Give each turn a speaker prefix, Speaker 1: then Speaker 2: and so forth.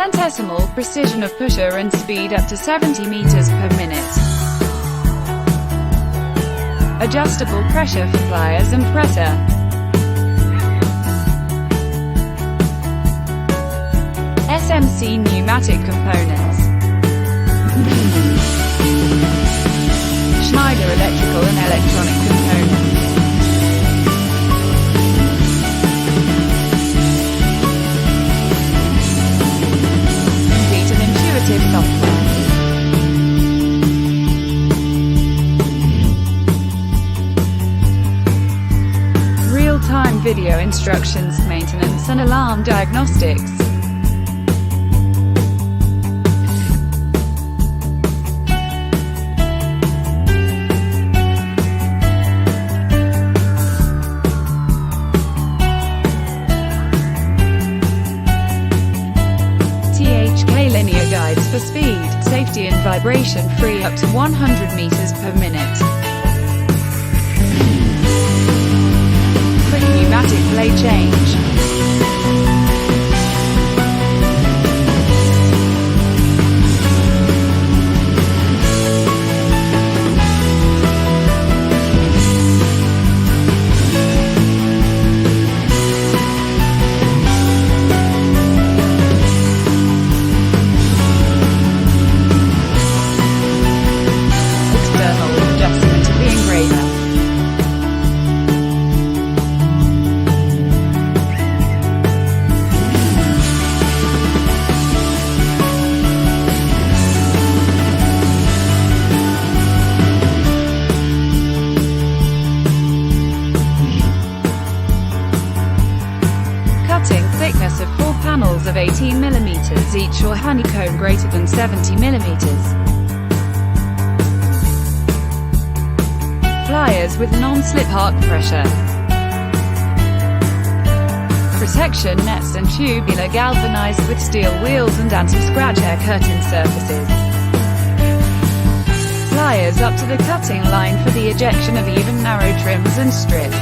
Speaker 1: centesimal precision of pusher and speed up to 70 meters per minute. Adjustable pressure for pliers and presser. SMC pneumatic components. Schneider electrical and electronic components. Complete and intuitive software. Real-time video instructions, maintenance and alarm diagnostics. Linear guides for speed, safety and vibration free up to 100 meters per minute. Quick pneumatic blade change. Thickness of 4 panels of 18 mm each or honeycomb greater than 70 mm. Pliers with non-slip arc pressure. Protection nets and tubular galvanized with steel wheels and anti-scratch air curtain surfaces. Pliers up to the cutting line for the ejection of even narrow trims and strips.